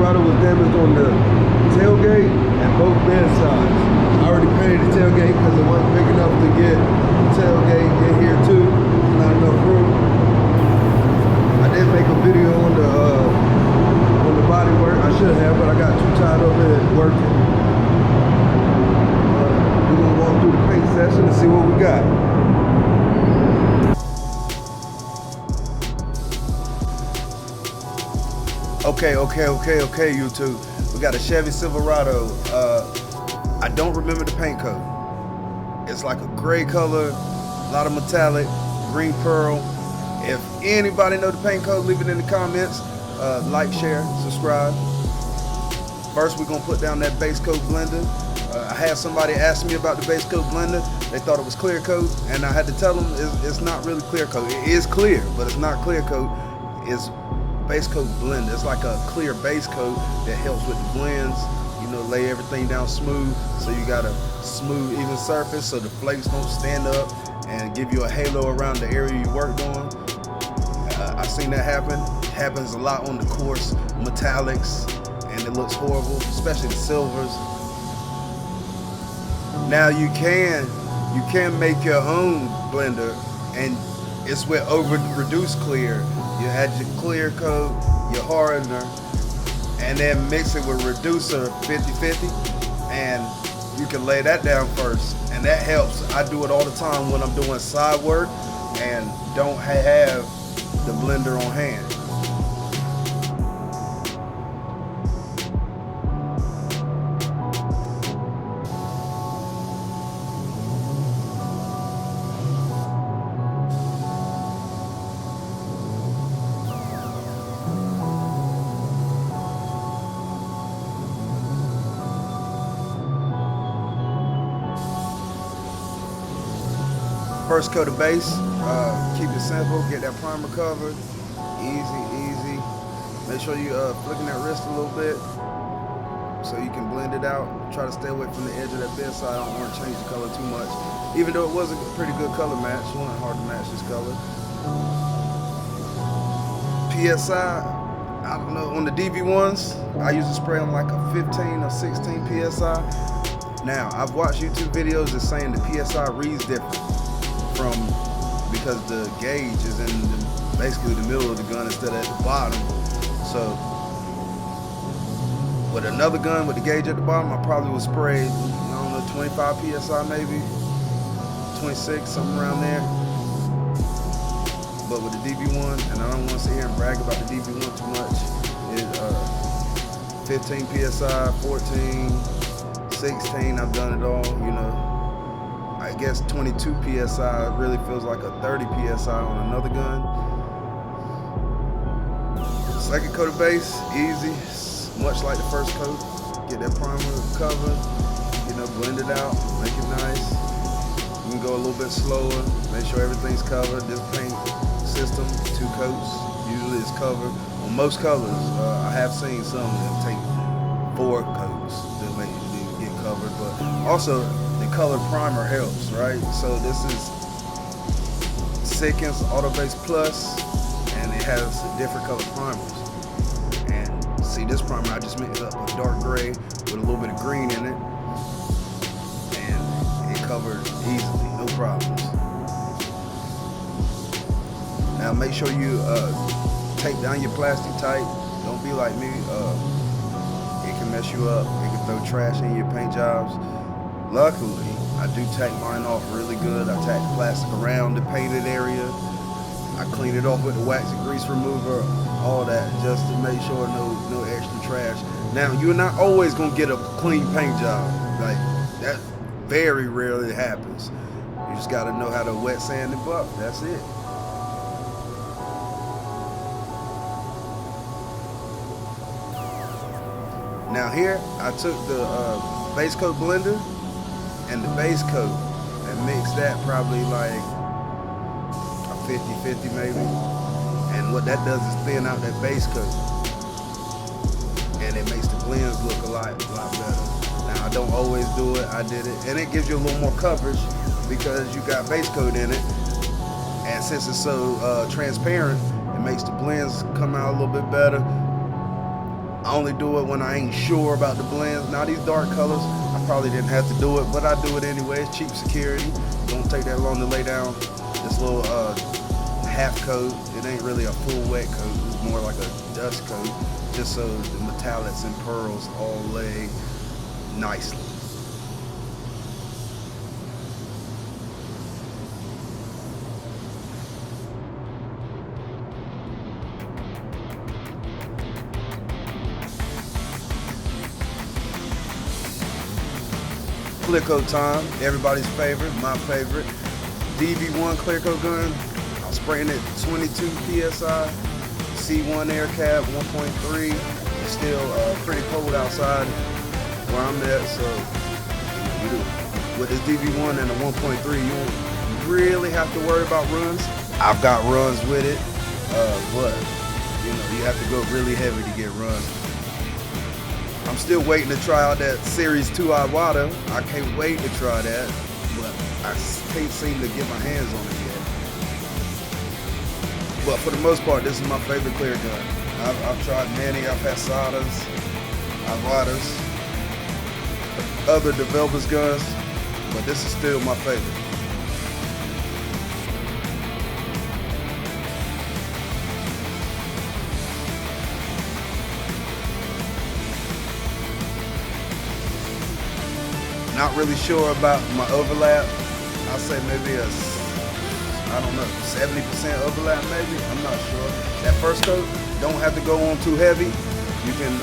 Silverado was damaged on the tailgate and both bed sides. I already painted the tailgate because it wasn't big enough to get the tailgate in here too. Not enough room. I did make a video on the body work. I should have, but I got too tied up in it working. We're gonna walk through the paint session and see what we got. Okay, YouTube. We got a Chevy Silverado. I don't remember the paint code. It's like a gray color, a lot of metallic, green pearl. If anybody know the paint code, leave it in the comments. Like, share, subscribe. First, we're gonna put down that base coat blender. I had somebody ask me about the base coat blender. They thought it was clear coat, and I had to tell them it's not really clear coat. It is clear, but it's not clear coat. It's base coat blender. It's like a clear base coat that helps with the blends, you know, lay everything down smooth. So you got a smooth, even surface so the flakes don't stand up and give you a halo around the area you worked on. I've seen that happen. It happens a lot on the coarse metallics, and it looks horrible, especially the silvers. Now you can make your own blender, and it's with reduced clear. You add your clear coat, your hardener, and then mix it with reducer 50-50, and you can lay that down first, and that helps. I do it all the time when I'm doing side work and don't have the blender on hand. First coat of base, keep it simple, get that primer covered, easy. Make sure you flicking that wrist a little bit so you can blend it out. Try to stay away from the edge of that bed side. I don't want to change the color too much. Even though it was a pretty good color match, it wasn't hard to match this color. PSI, I don't know, on the DV1s, I usually spray them like a 15 or 16 PSI. Now, I've watched YouTube videos that's saying the PSI reads different. Because the gauge is in basically the middle of the gun instead of at the bottom. So with another gun with the gauge at the bottom, I probably would spray, I don't know, 25 PSI maybe, 26, something around there. But with the DV1, and I don't want to sit here and brag about the DV1 too much, it's 15 PSI, 14, 16, I've done it all, you know. I guess 22 PSI really feels like a 30 PSI on another gun. Second coat of base, easy, much like the first coat. Get that primer covered, you know, blend it out, make it nice. You can go a little bit slower, make sure everything's covered. This paint system, 2 coats, usually is covered. On most colors, I have seen some that take 4 coats to make it get covered, but also, the color primer helps, right? So this is Seconds Auto Base Plus, and it has different color primers. And see, this primer I just mixed up a dark gray with a little bit of green in it, and it covered easily, no problems. Now make sure you tape down your plastic tight. Don't be like me. It can mess you up. It can throw trash in your paint jobs. Luckily, I do tack mine off really good. I tack the plastic around the painted area. I clean it off with the wax and grease remover, all that, just to make sure no extra trash. Now, you're not always gonna get a clean paint job. Like, that very rarely happens. You just gotta know how to wet sand and buff, that's it. Now here, I took the base coat blender and the base coat and mixed that probably like a 50-50 maybe. And what that does is thin out that base coat. And it makes the blends look a lot better. Now I don't always do it, I did it. And it gives you a little more coverage because you got base coat in it. And since it's so transparent, it makes the blends come out a little bit better. I only do it when I ain't sure about the blends. Now these dark colors, I probably didn't have to do it, but I do it anyway. It's cheap security. Don't take that long to lay down this little half coat. It ain't really a full wet coat. It's more like a dust coat, just so the metallics and pearls all lay nicely. Clear coat time, everybody's favorite, my favorite. DV1 clear coat gun. I'm spraying it 22 psi. C1 air cap 1.3. It's still pretty cold outside where I'm at, so with this DV1 and the 1.3, you won't really have to worry about runs. I've got runs with it, but you have to go really heavy to get runs. I'm still waiting to try out that Series 2 Iwata. I can't wait to try that, but I can't seem to get my hands on it yet. But for the most part, this is my favorite clear gun. I've tried many. I've had Sadas, Iwatas, other developers' guns, but this is still my favorite. Not really sure about my overlap. I'll say maybe I don't know, 70% overlap maybe. I'm not sure. That first coat, don't have to go on too heavy. You can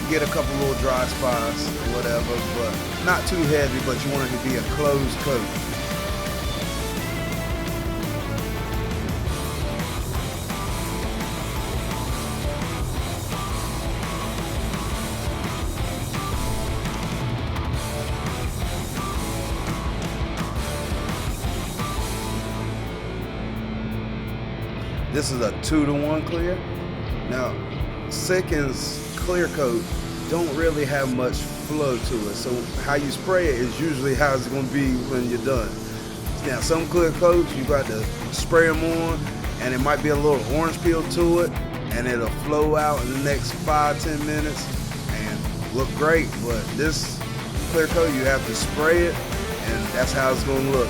get a couple little dry spots or whatever, but not too heavy, but you want it to be a closed coat. This is a 2-to-1 clear. Now, Seconds clear coat don't really have much flow to it. So how you spray it is usually how it's gonna be when you're done. Now, some clear coats, you got to spray them on and it might be a little orange peel to it and it'll flow out in the next 5-10 minutes and look great. But this clear coat, you have to spray it and that's how it's gonna look.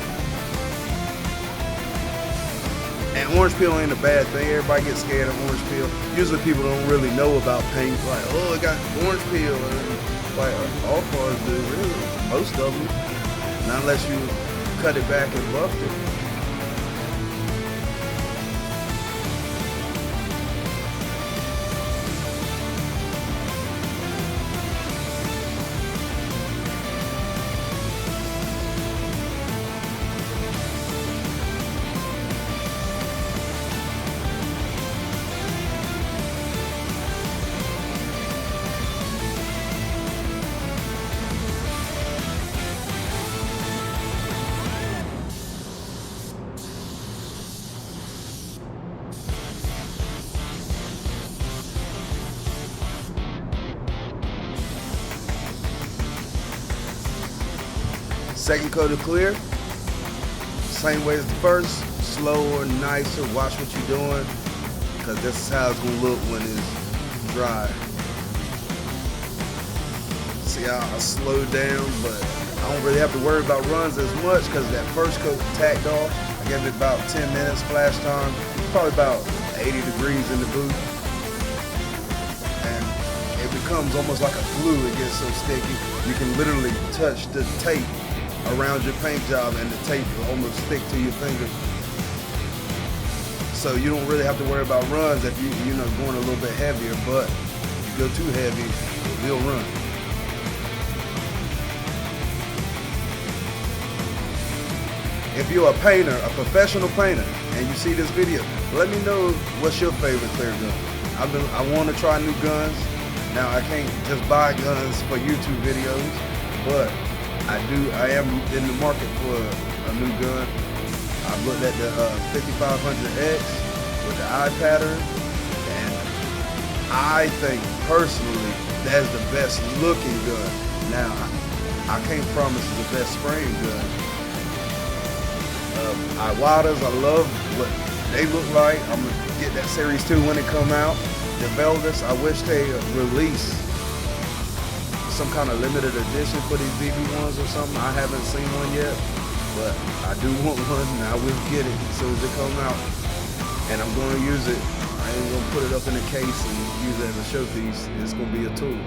And orange peel ain't a bad thing. Everybody gets scared of orange peel. Usually people don't really know about paint. Like, oh, it got orange peel. And like, all cars do, really. Most of them. Not unless you cut it back and buffed it. Second coat of clear, same way as the first, slower, nicer. Watch what you're doing, because this is how it's gonna look when it's dry. See how I slowed down, but I don't really have to worry about runs as much because that first coat tacked off. I gave it about 10 minutes flash time, probably about 80 degrees in the booth. And it becomes almost like a glue. It gets so sticky. You can literally touch the tape around your paint job and the tape will almost stick to your finger. So you don't really have to worry about runs if you're going a little bit heavier, but if you go too heavy, it will run. If you're a painter, a professional painter, and you see this video, let me know what's your favorite clear gun. I want to try new guns. Now I can't just buy guns for YouTube videos, but I am in the market for a new gun. I've looked at the 5500X with the eye pattern, and I think personally that's the best looking gun. Now, I can't promise it's the best spraying gun. Iwatas, I love what they look like. I'm gonna get that Series 2 when it come out. The Veldas, I wish they release some kind of limited edition for these BB1s or something. I haven't seen one yet, but I do want one, and I will get it as soon as it comes out. And I'm going to use it. I ain't going to put it up in a case and use it as a showpiece. It's going to be a tool.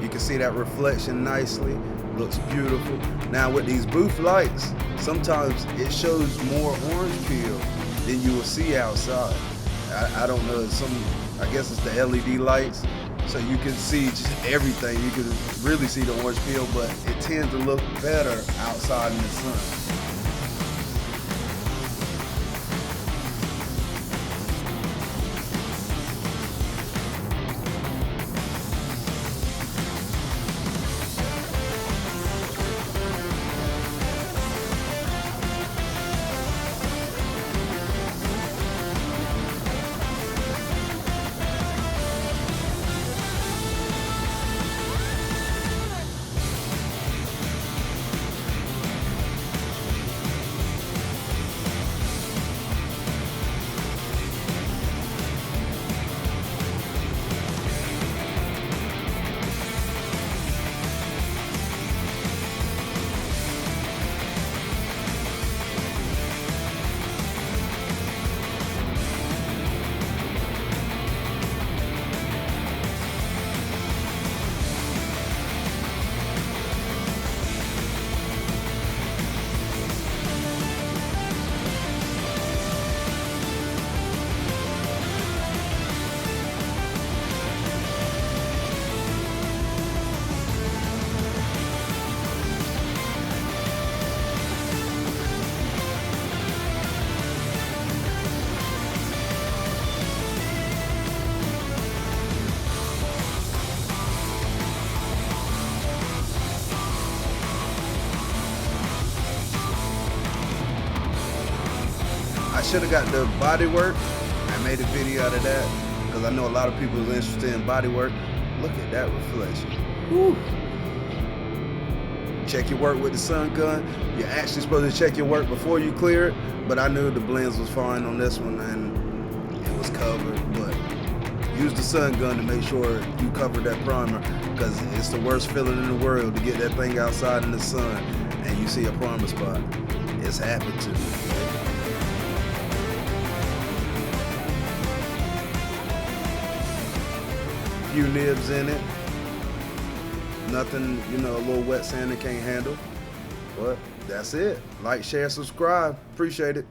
You can see that reflection nicely. Looks beautiful. Now with these booth lights, sometimes it shows more orange peel than you will see outside. I don't know, I guess it's the LED lights, so you can see just everything. You can really see the orange peel, but it tends to look better outside in the sun. I should have got the body work. I made a video out of that because I know a lot of people are interested in body work. Look at that reflection. Whew. Check your work with the sun gun. You're actually supposed to check your work before you clear it, but I knew the blends was fine on this one and it was covered. But use the sun gun to make sure you cover that primer, because it's the worst feeling in the world to get that thing outside in the sun and you see a primer spot. It's happened to me. Few nibs in it. Nothing, a little wet sand that can't handle. But that's it. Like, share, subscribe. Appreciate it.